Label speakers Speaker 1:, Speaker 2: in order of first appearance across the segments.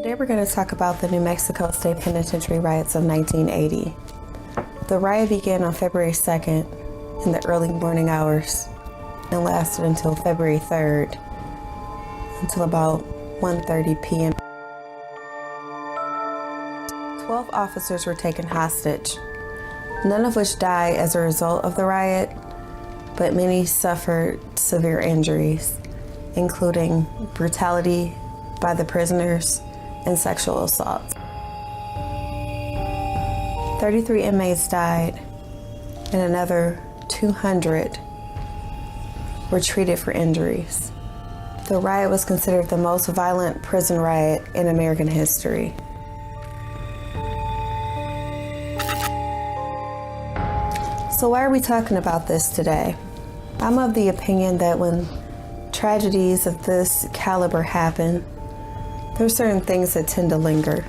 Speaker 1: Today we're going to talk about the New Mexico State Penitentiary Riots of 1980. The riot began on February 2nd in the early morning hours and lasted until February 3rd, until about 1:30 p.m. 12 officers were taken hostage, none of which died as a result of the riot, but many suffered severe injuries, including brutality by the prisoners and sexual assaults. 33 inmates died, and another 200 were treated for injuries. The riot was considered the most violent prison riot in American history. So why are we talking about this today? I'm of the opinion that when tragedies of this caliber happen, there's certain things that tend to linger.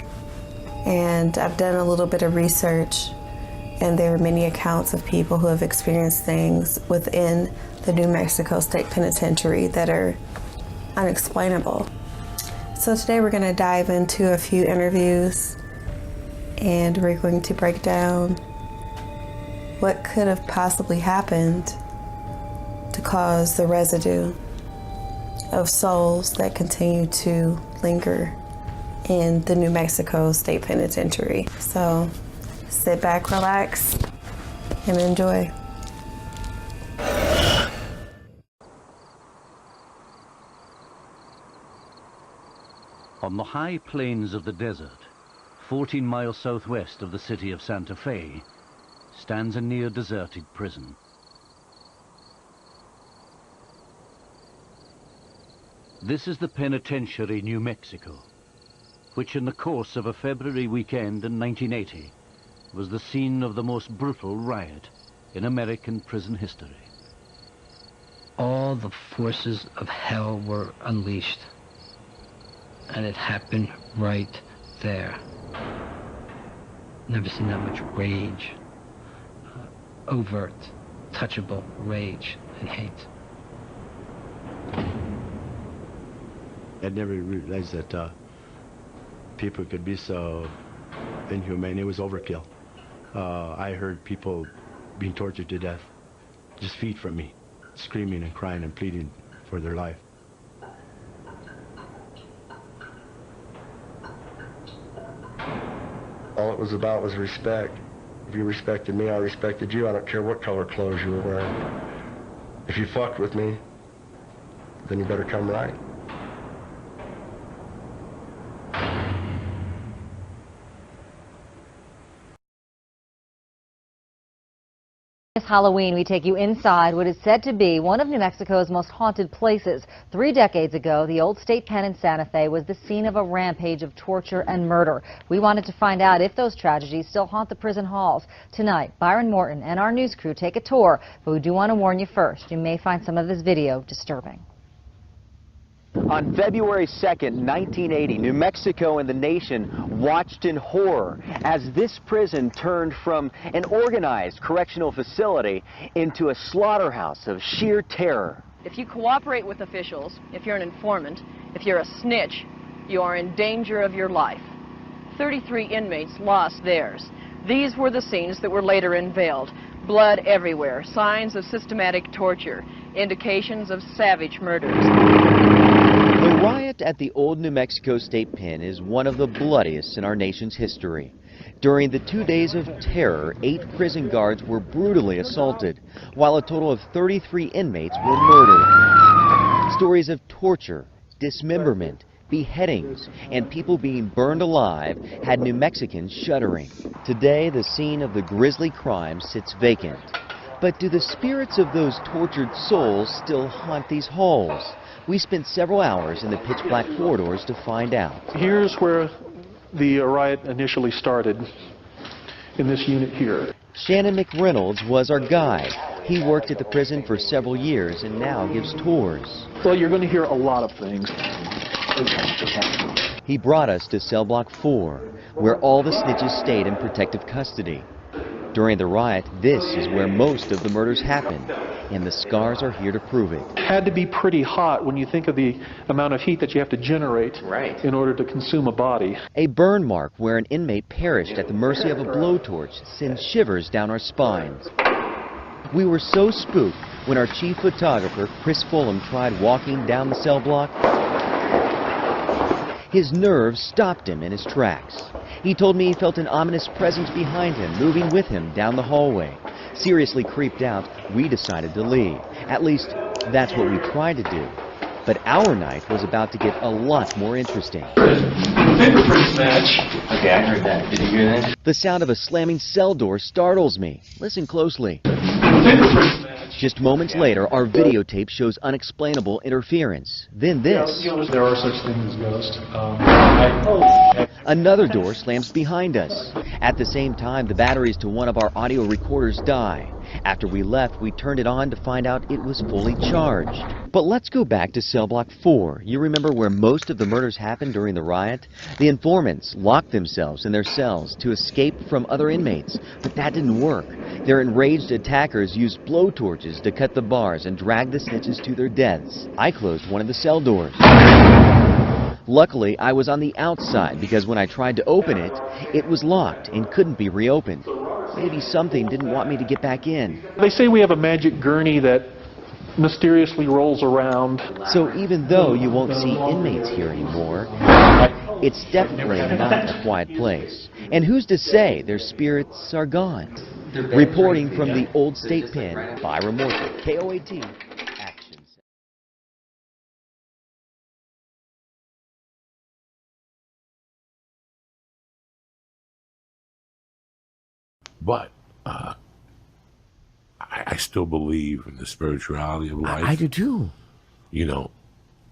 Speaker 1: And I've done a little bit of research, and there are many accounts of people who have experienced things within the New Mexico State Penitentiary that are unexplainable. So today we're going to dive into a few interviews, and we're going to break down what could have possibly happened to cause the residue of souls that continue to linger in the New Mexico State Penitentiary. So sit back, relax, and enjoy.
Speaker 2: On the high plains of the desert, 14 miles southwest of the city of Santa Fe, stands a near-deserted prison. This is the Penitentiary, New Mexico, which in the course of a February weekend in 1980 was the scene of the most brutal riot in American prison history.
Speaker 3: All the forces of hell were unleashed, and it happened right there. Never seen that much rage, overt, touchable rage and hate.
Speaker 4: I never realized that people could be so inhumane. It was overkill. I heard people being tortured to death just feet from me, screaming and crying and pleading for their life.
Speaker 5: All it was about was respect. If you respected me, I respected you. I don't care what color clothes you were wearing. If you fucked with me, then you better come right.
Speaker 6: This Halloween, we take you inside what is said to be one of New Mexico's most haunted places. 3 decades ago, the old state pen in Santa Fe was the scene of a rampage of torture and murder. We wanted to find out if those tragedies still haunt the prison halls. Tonight, Byron Morton and our news crew take a tour, but we do want to warn you first. You may find some of this video disturbing.
Speaker 7: On February 2nd, 1980, New Mexico and the nation watched in horror as this prison turned from an organized correctional facility into a slaughterhouse of sheer terror.
Speaker 8: If you cooperate with officials, if you're an informant, if you're a snitch, you are in danger of your life. 33 inmates lost theirs. These were the scenes that were later unveiled. Blood everywhere, signs of systematic torture, indications of savage murders.
Speaker 7: The riot at the old New Mexico State Pen is one of the bloodiest in our nation's history. During the 2 days of terror, 8 prison guards were brutally assaulted, while a total of 33 inmates were murdered. Stories of torture, dismemberment, beheadings, and people being burned alive had New Mexicans shuddering. Today, the scene of the grisly crime sits vacant. But do the spirits of those tortured souls still haunt these halls? We spent several hours in the pitch-black corridors to find out.
Speaker 9: Here's where the riot initially started, in this unit here.
Speaker 7: Shannon McReynolds was our guide. He worked at the prison for several years and now gives tours.
Speaker 9: Well, you're going to hear a lot of things.
Speaker 7: He brought us to cell block 4, where all the snitches stayed in protective custody. During the riot, this is where most of the murders happened, and the scars are here to prove it.
Speaker 9: It had to be pretty hot when you think of the amount of heat that you have to generate in order to consume a body.
Speaker 7: A burn mark where an inmate perished at the mercy of a blowtorch sends shivers down our spines. We were so spooked when our chief photographer, Chris Fulham, tried walking down the cell block. His nerves stopped him in his tracks. He told me he felt an ominous presence behind him, moving with him down the hallway. Seriously creeped out, we decided to leave. At least, that's what we tried to do. But our night was about to get a lot more interesting.
Speaker 3: Fingerprints match. Okay, I heard that. Did you hear that?
Speaker 7: The sound of a slamming cell door startles me. Listen closely.
Speaker 3: Fingerprints match.
Speaker 7: Just moments later, our videotape shows unexplainable interference. Then this.
Speaker 9: There are such things as ghosts.
Speaker 7: Another door slams behind us. At the same time, the batteries to one of our audio recorders die. After we left, we turned it on to find out it was fully charged. But let's go back to cell block 4. You remember where most of the murders happened during the riot? The informants locked themselves in their cells to escape from other inmates, but that didn't work. Their enraged attackers used blowtorches to cut the bars and drag the snitches to their deaths. I closed one of the cell doors. Luckily, I was on the outside because when I tried to open it, it was locked and couldn't be reopened. Maybe something didn't want me to get back in.
Speaker 9: They say we have a magic gurney that mysteriously rolls around.
Speaker 7: So even though you won't see inmates here anymore, it's definitely not a quiet place. And who's to say their spirits are gone? Reporting from the Old State Pen, Byron Morton, KOAT.
Speaker 10: But I still believe in the spirituality of life.
Speaker 11: I do too.
Speaker 10: You know,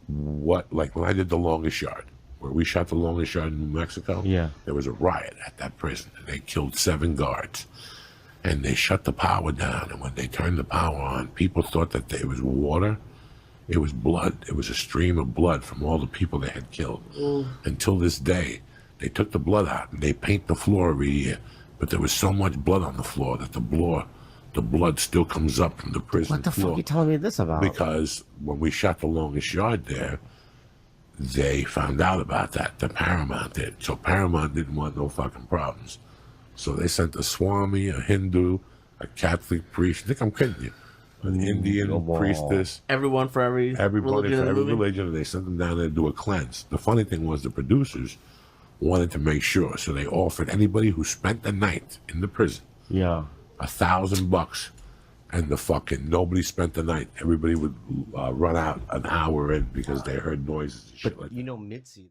Speaker 10: like when I did The Longest Yard, where we shot The Longest Yard in New Mexico, there was a riot at that prison, and they killed 7 guards. And they shut the power down, and when they turned the power on, people thought that it was water. It was blood. It was a stream of blood from all the people they had killed. Until this day, they took the blood out, and they paint the floor every year. But there was so much blood on the floor that the blood still comes up from the prison floor.
Speaker 11: What the fuck are you telling me this about?
Speaker 10: Because when we shot The Longest Yard there, they found out about that. The Paramount did. So Paramount didn't want no fucking problems. So they sent a Swami, a Hindu, a Catholic priest. I think I'm kidding you. An Indian priestess.
Speaker 11: Everyone for
Speaker 10: everybody for every religion. And they sent them down there to do a cleanse. The funny thing was the producers wanted to make sure, so they offered anybody who spent the night in the prison $1,000, and the fucking nobody spent the night. Everybody would run out an hour in because they heard noises and shit like that.
Speaker 11: You know, Mitzi.